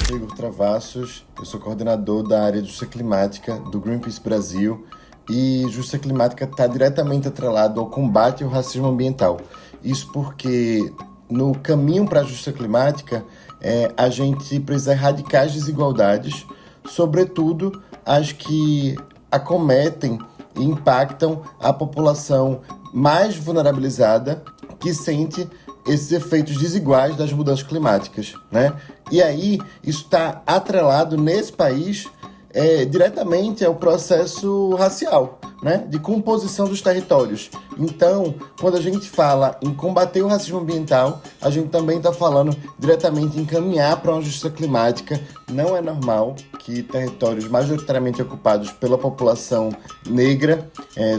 sou Igor Travassos, eu sou coordenador da área de Justiça Climática do Greenpeace Brasil e Justiça Climática está diretamente atrelado ao combate ao racismo ambiental. Isso porque no caminho para a justiça climática a gente precisa erradicar as desigualdades, sobretudo as que acometem e impactam a população mais vulnerabilizada que sente esses efeitos desiguais das mudanças climáticas, né? E aí, isso está atrelado nesse país diretamente ao processo racial, né? De composição dos territórios. Então, quando a gente fala em combater o racismo ambiental, a gente também está falando diretamente em caminhar para uma justiça climática. Não é normal que territórios majoritariamente ocupados pela população negra,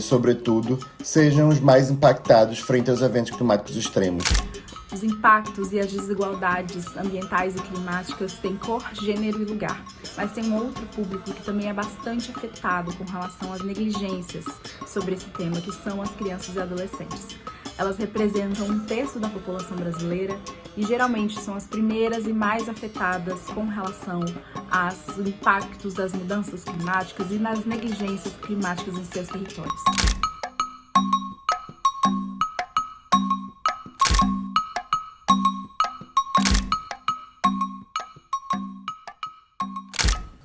sobretudo, sejam os mais impactados frente aos eventos climáticos extremos. Os impactos e as desigualdades ambientais e climáticas têm cor, gênero e lugar, mas tem um outro público que também é bastante afetado com relação às negligências sobre esse tema, que são as crianças e adolescentes. Elas representam 1/3 da população brasileira e geralmente são as primeiras e mais afetadas com relação aos impactos das mudanças climáticas e nas negligências climáticas em seus territórios.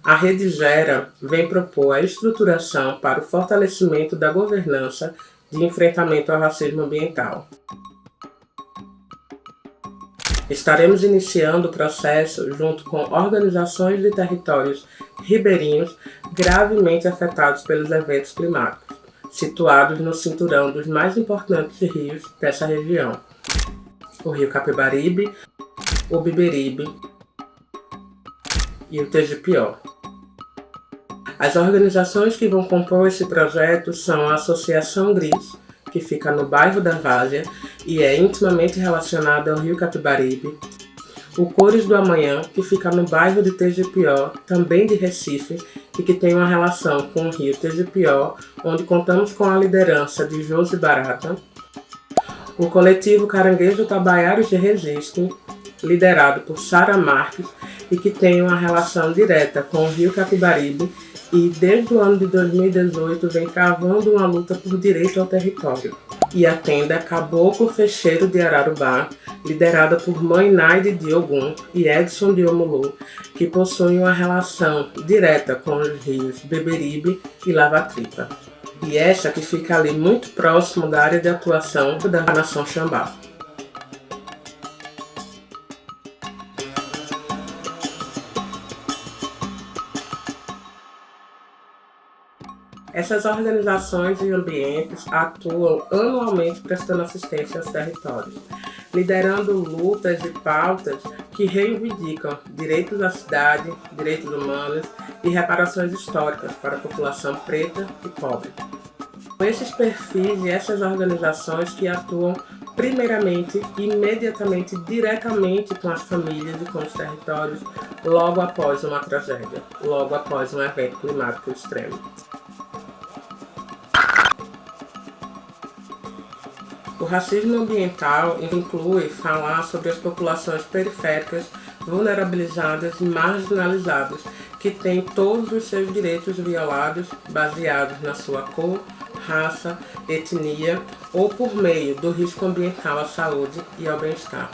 A Rede Gera vem propor a estruturação para o fortalecimento da governança de enfrentamento ao racismo ambiental. Estaremos iniciando o processo junto com organizações de territórios ribeirinhos gravemente afetados pelos eventos climáticos, situados no cinturão dos mais importantes rios dessa região: o Rio Capibaribe, o Beberibe e o Tegipió. As organizações que vão compor esse projeto são a Associação Gris, que fica no bairro da Várzea e é intimamente relacionada ao Rio Capibaribe, o Cores do Amanhã, que fica no bairro de Tegipió, também de Recife, e que tem uma relação com o Rio Tegipió, onde contamos com a liderança de Josi Barata, o coletivo Caranguejo Tabaiaras de Registro, liderado por Sara Marques, e que tem uma relação direta com o Rio Capibaribe e desde o ano de 2018 vem travando uma luta por direito ao território. E a tenda Caboclo Fecheiro de Ararubá, liderada por Mãe Naide de Ogum e Edson de Omulu, que possuem uma relação direta com os rios Beberibe e Lava-Tripa. E essa que fica ali muito próximo da área de atuação da Nação Xambá. Essas organizações e ambientes atuam anualmente prestando assistência aos territórios, liderando lutas e pautas que reivindicam direitos à cidade, direitos humanos e reparações históricas para a população preta e pobre. São esses perfis e essas organizações que atuam primeiramente, imediatamente, diretamente com as famílias e com os territórios logo após uma tragédia, logo após um evento climático extremo. O racismo ambiental inclui falar sobre as populações periféricas, vulnerabilizadas e marginalizadas, que têm todos os seus direitos violados baseados na sua cor, raça, etnia ou por meio do risco ambiental à saúde e ao bem-estar.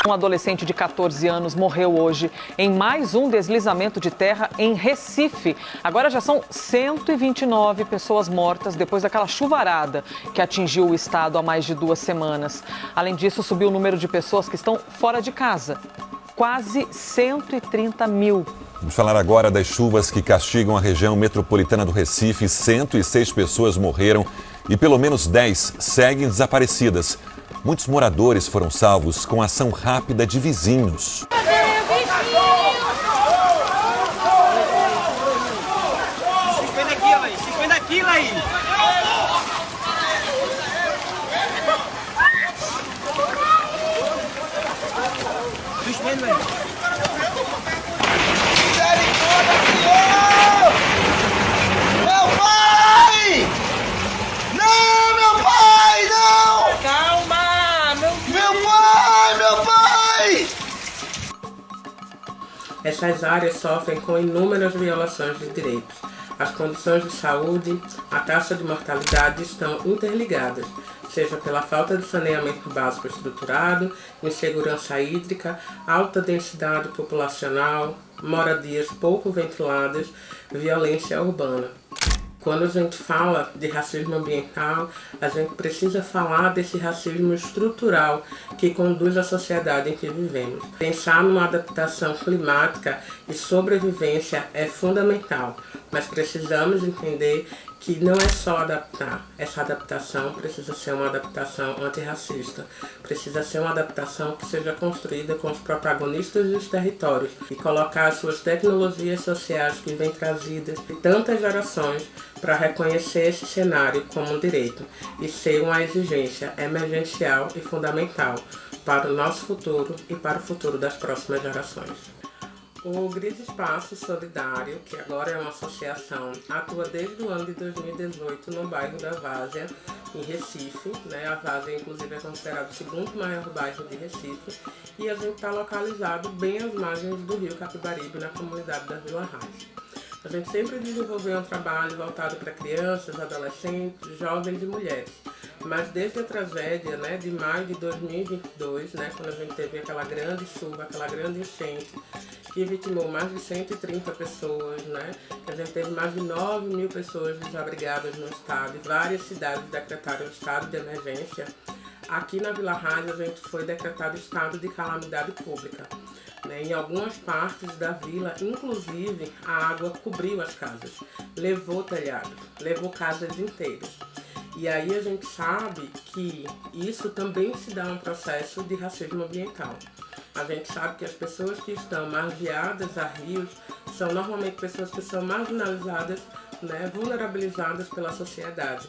Um adolescente de 14 anos morreu hoje em mais um deslizamento de terra em Recife. Agora já são 129 pessoas mortas depois daquela chuvarada que atingiu o estado há mais de 2 semanas. Além disso, subiu o número de pessoas que estão fora de casa. Quase 130 mil. Vamos falar agora das chuvas que castigam a região metropolitana do Recife. 106 pessoas morreram e pelo menos 10 seguem desaparecidas. Muitos moradores foram salvos com ação rápida de vizinhos. Essa Essas áreas sofrem com inúmeras violações de direitos. As condições de saúde, a taxa de mortalidade estão interligadas, seja pela falta de saneamento básico estruturado, insegurança hídrica, alta densidade populacional, moradias pouco ventiladas, violência urbana. Quando a gente fala de racismo ambiental, a gente precisa falar desse racismo estrutural que conduz a sociedade em que vivemos. Pensar numa adaptação climática e sobrevivência é fundamental, mas precisamos entender que não é só adaptar. Essa adaptação precisa ser uma adaptação antirracista. Precisa ser uma adaptação que seja construída com os protagonistas dos territórios e colocar as suas tecnologias sociais que vêm trazidas de tantas gerações para reconhecer esse cenário como um direito e ser uma exigência emergencial e fundamental para o nosso futuro e para o futuro das próximas gerações. O Gris Espaço Solidário, que agora é uma associação, atua desde o ano de 2018 no bairro da Várzea, em Recife. A Várzea, inclusive, é considerado o segundo maior bairro de Recife. E a gente está localizado bem às margens do rio Capibaribe, na comunidade da Vila Raiz. A gente sempre desenvolveu um trabalho voltado para crianças, adolescentes, jovens e mulheres. Mas desde a tragédia de maio de 2022, quando a gente teve aquela grande chuva, aquela grande enchente, que vitimou mais de 130 pessoas, a gente teve mais de 9.000 pessoas desabrigadas no estado e várias cidades decretaram estado de emergência. Aqui na Vila Raiz a gente foi decretado estado de calamidade pública. Em algumas partes da vila, inclusive, a água cobriu as casas, levou telhados, levou casas inteiras. E aí a gente sabe que isso também se dá um processo de racismo ambiental. A gente sabe que as pessoas que estão margeadas a rios são normalmente pessoas que são marginalizadas, vulnerabilizadas pela sociedade.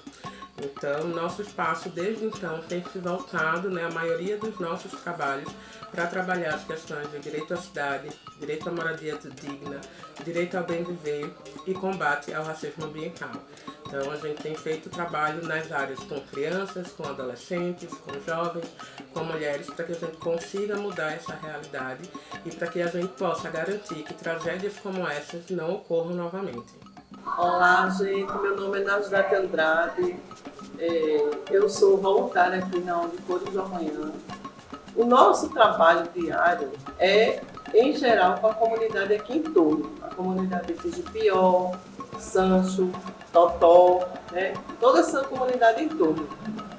Então, nosso espaço, desde então, tem se voltado, a maioria dos nossos trabalhos, para trabalhar as questões de direito à cidade, direito à moradia digna, direito ao bem viver e combate ao racismo ambiental. Então, a gente tem feito trabalho nas áreas com crianças, com adolescentes, com jovens, com mulheres, para que a gente consiga mudar essa realidade e para que a gente possa garantir que tragédias como essas não ocorram novamente. Olá, gente. Meu nome é Nasdaq Andrade. Eu sou voluntária aqui na ONG Cores do Amanhã. O nosso trabalho diário é, em geral, com a comunidade aqui em torno. A comunidade de Tijipió, Sancho, Totó, toda essa comunidade em torno.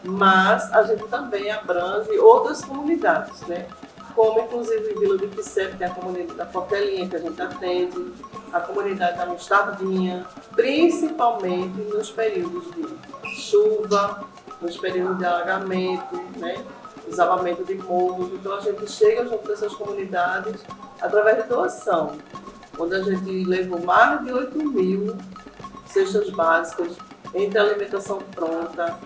Mas a gente também abrange outras comunidades, como inclusive Vila do Pissep, que é a comunidade da Coquelinha que a gente atende, a comunidade da Mostardinha, principalmente nos períodos de chuva, nos períodos de alagamento, desabamento de morros. Então a gente chega junto dessas comunidades através de doação, onde a gente levou mais de 8.000 cestas básicas, entre alimentação pronta,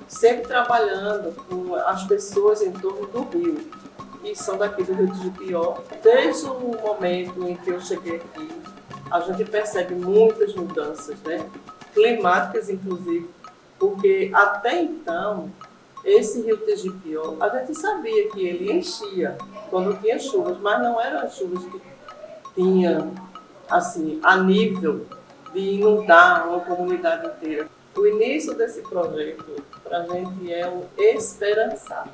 sempre trabalhando com as pessoas em torno do rio, que são daqui do Rio de Tijipió. Desde o momento em que eu cheguei aqui, a gente percebe muitas mudanças, climáticas inclusive, porque até então, esse Rio de Tijipió, a gente sabia que ele enchia quando tinha chuvas, mas não eram as chuvas que tinham, assim, a nível de inundar uma comunidade inteira. O início desse projeto, para a gente, é o esperançar,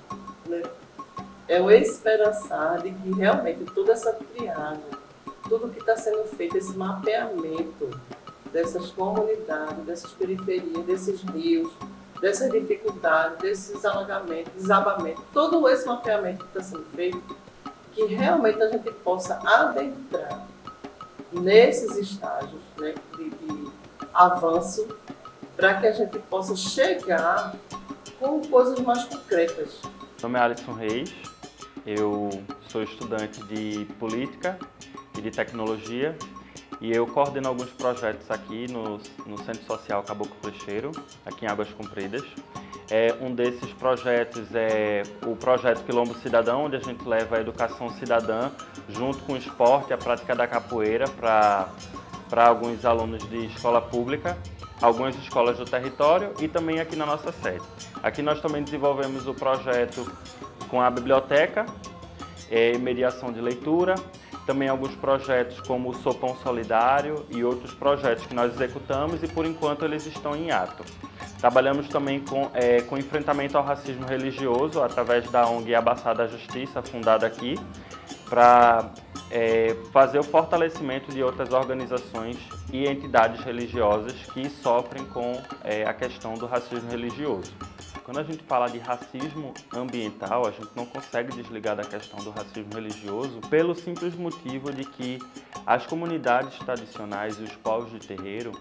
É o esperançar de que realmente toda essa triagem, tudo que está sendo feito, esse mapeamento dessas comunidades, dessas periferias, desses rios, dessas dificuldades, desses alagamentos, desabamentos, todo esse mapeamento que está sendo feito, que realmente a gente possa adentrar nesses estágios de avanço, para que a gente possa chegar com coisas mais concretas. Meu nome é Alisson Reis, eu sou estudante de Política e de Tecnologia e eu coordeno alguns projetos aqui no Centro Social Caboclo Flecheiro, aqui em Águas Compridas. Um desses projetos é o projeto Quilombo Cidadão, onde a gente leva a educação cidadã junto com o esporte e a prática da capoeira para alguns alunos de escola pública, algumas escolas do território e também aqui na nossa sede. Aqui nós também desenvolvemos o projeto com a biblioteca, mediação de leitura também alguns projetos como o Sopão Solidário e outros projetos que nós executamos e por enquanto eles estão em ato. Trabalhamos também com enfrentamento ao racismo religioso através da ONG Abaçada Justiça, fundada aqui, para fazer o fortalecimento de outras organizações e entidades religiosas que sofrem com a questão do racismo religioso. Quando a gente fala de racismo ambiental, a gente não consegue desligar da questão do racismo religioso pelo simples motivo de que as comunidades tradicionais e os povos de terreiro,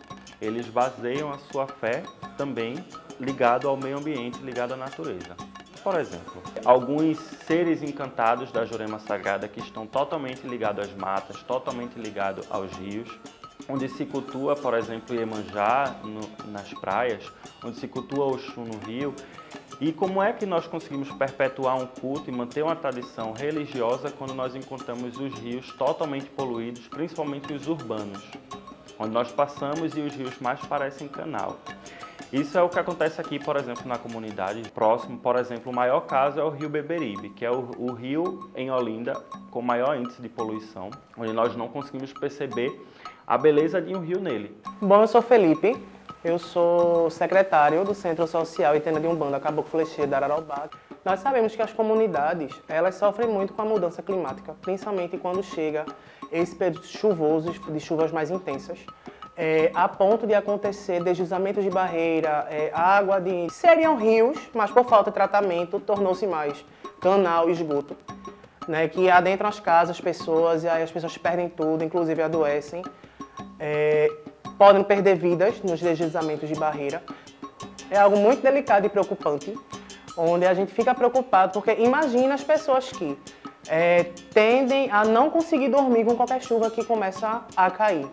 eles baseiam a sua fé também ligado ao meio ambiente, ligado à natureza. Por exemplo, alguns seres encantados da Jurema Sagrada que estão totalmente ligados às matas, totalmente ligados aos rios, onde se cultua, por exemplo, Iemanjá nas praias, onde se cultua Oxum no rio. E como é que nós conseguimos perpetuar um culto e manter uma tradição religiosa quando nós encontramos os rios totalmente poluídos, principalmente os urbanos, onde nós passamos e os rios mais parecem canal. Isso é o que acontece aqui, por exemplo, na comunidade próximo. Por exemplo, o maior caso é o rio Beberibe, que é o rio em Olinda com maior índice de poluição, onde nós não conseguimos perceber a beleza de um rio nele. Bom, eu sou Felipe, eu sou secretário do Centro Social e Tenda de Umbanda Caboclo Flecheiro da Ararobá. Nós sabemos que as comunidades, elas sofrem muito com a mudança climática, principalmente quando chega esses períodos chuvosos, de chuvas mais intensas, a ponto de acontecer deslizamentos de barreira, água de... Seriam rios, mas por falta de tratamento, tornou-se mais canal e esgoto, né, que adentram as casas, pessoas, e aí as pessoas perdem tudo, inclusive adoecem. Podem perder vidas nos deslizamentos de barreira. É algo muito delicado e preocupante, onde a gente fica preocupado, porque imagina as pessoas que tendem a não conseguir dormir com qualquer chuva que começa a cair.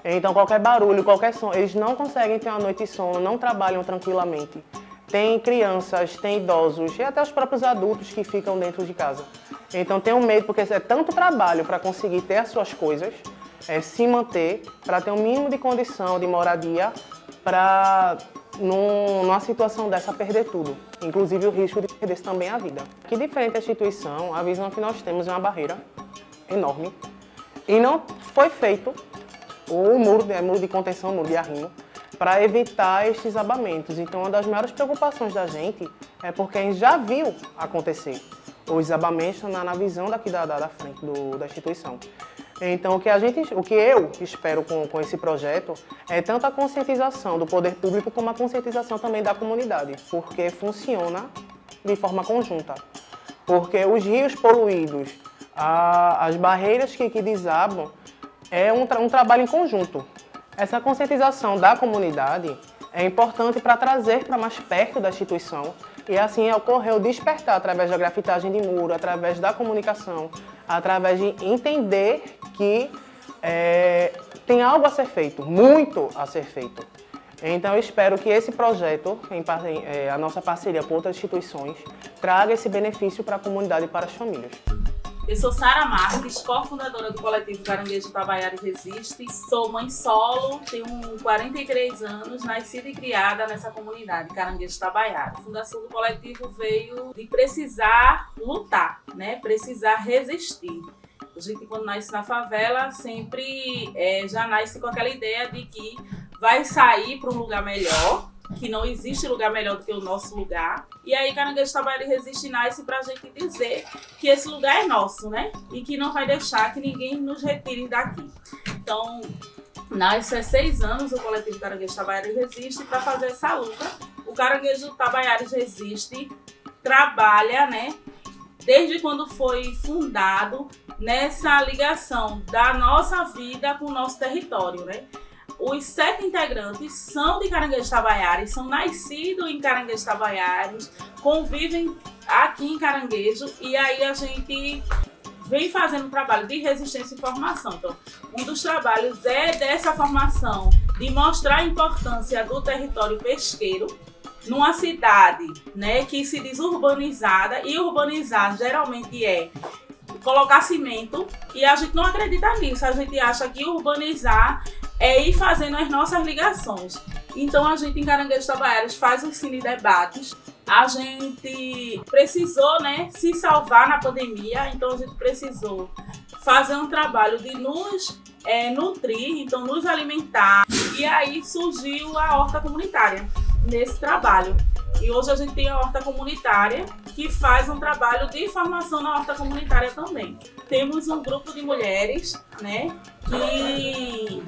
Então, qualquer barulho, qualquer som, eles não conseguem ter uma noite de sono, não trabalham tranquilamente. Tem crianças, tem idosos e até os próprios adultos que ficam dentro de casa. Então, tem um medo, porque é tanto trabalho para conseguir ter as suas coisas, se manter, para ter um mínimo de condição de moradia, para, numa situação dessa, perder tudo. Inclusive o risco de perder também a vida. Que diferente da instituição, a visão que nós temos é uma barreira enorme. E não foi feito o muro de contenção, o muro de arrimo, para evitar estes desabamentos. Então, uma das maiores preocupações da gente é porque a gente já viu acontecer os desabamentos na visão daqui da frente da instituição. Então, o que eu espero com esse projeto é tanto a conscientização do poder público como a conscientização também da comunidade, porque funciona de forma conjunta. Porque os rios poluídos, as barreiras que desabam, é um trabalho em conjunto. Essa conscientização da comunidade é importante para trazer para mais perto da instituição e assim ocorrer o despertar através da grafitagem de muro, através da comunicação, através de entender que tem algo a ser feito, muito a ser feito. Então eu espero que esse projeto, a nossa parceria com outras instituições, traga esse benefício para a comunidade e para as famílias. Eu sou Sara Marques, cofundadora do coletivo Caranguejo Itabaiara Resiste. Sou mãe solo, tenho 43 anos, nascida e criada nessa comunidade, Caranguejo Itabaiara. A fundação do coletivo veio de precisar lutar, né? Precisar resistir. A gente, quando nasce na favela, sempre já nasce com aquela ideia de que vai sair para um lugar melhor, que não existe lugar melhor do que o nosso lugar. E aí Caranguejo Itabaiara Resiste nasce pra gente dizer que esse lugar é nosso, né? E que não vai deixar que ninguém nos retire daqui. Então, nasce há 6 anos o coletivo Caranguejo Itabaiara Resiste para fazer essa luta. O Caranguejo Itabaiara Resiste trabalha, né? Desde quando foi fundado, nessa ligação da nossa vida com o nosso território, né? Os 7 integrantes são de Caranguejo Itabaiara, são nascidos em Caranguejo Itabaiara, convivem aqui em Caranguejo e aí a gente vem fazendo um trabalho de resistência e formação. Então, um dos trabalhos é dessa formação, de mostrar a importância do território pesqueiro numa cidade, né, que se diz urbanizada, e urbanizar geralmente é colocar cimento, e a gente não acredita nisso, a gente acha que urbanizar é ir fazendo as nossas ligações. Então a gente em Caranguejo Itabaiara faz os cine debates A gente precisou, né, se salvar na pandemia, então a gente precisou fazer um trabalho de nos nutrir, então nos alimentar. E aí surgiu a horta comunitária nesse trabalho. E hoje a gente tem a horta comunitária que faz um trabalho de formação na horta comunitária também. Temos um grupo de mulheres, né, que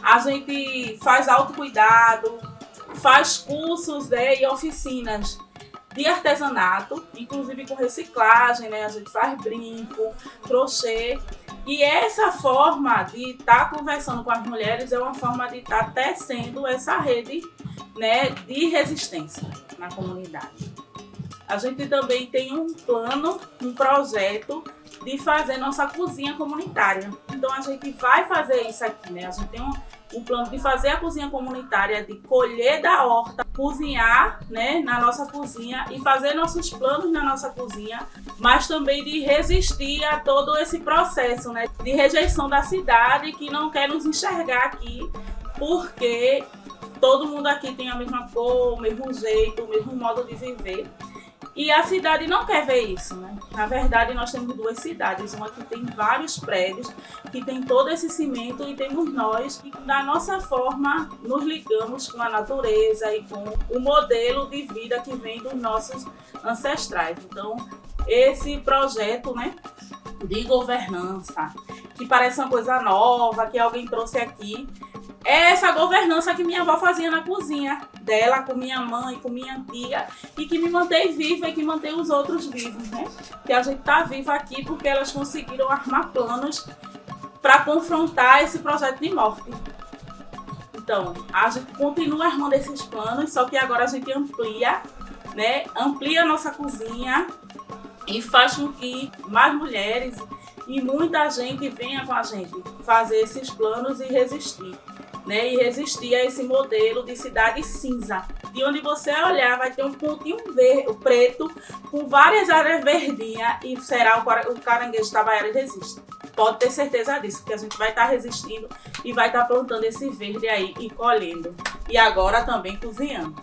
a gente faz autocuidado, faz cursos, né, e oficinas de artesanato, inclusive com reciclagem, né? A gente faz brinco, crochê. E essa forma de estar conversando com as mulheres é uma forma de estar tecendo essa rede, né, de resistência na comunidade. A gente também tem um plano, um projeto de fazer nossa cozinha comunitária. Então a gente vai fazer isso aqui, né? A gente tem um plano de fazer a cozinha comunitária, de colher da horta, cozinhar, né, na nossa cozinha e fazer nossos planos na nossa cozinha, mas também de resistir a todo esse processo, né, de rejeição da cidade que não quer nos enxergar aqui, porque todo mundo aqui tem a mesma cor, o mesmo jeito, o mesmo modo de viver. E a cidade não quer ver isso, né? Na verdade, nós temos duas cidades, uma que tem vários prédios, que tem todo esse cimento, e temos nós, que da nossa forma nos ligamos com a natureza e com o modelo de vida que vem dos nossos ancestrais. Então, esse projeto, né, de governança, que parece uma coisa nova, que alguém trouxe aqui, é essa governança que minha avó fazia na cozinha dela, com minha mãe, com minha tia, e que me mantém viva e que mantém os outros vivos, né? Que a gente tá viva aqui porque elas conseguiram armar planos para confrontar esse projeto de morte. Então, a gente continua armando esses planos, só que agora a gente amplia, né? Amplia a nossa cozinha e faz com que mais mulheres e muita gente venha com a gente fazer esses planos e resistir. Né, e resistir a esse modelo de cidade cinza, de onde você olhar vai ter um pontinho preto com várias áreas verdinhas e será o Caranguejo Itabaiara resiste. Pode ter certeza disso, porque a gente vai estar resistindo e vai estar plantando esse verde aí e colhendo. E agora também cozinhando.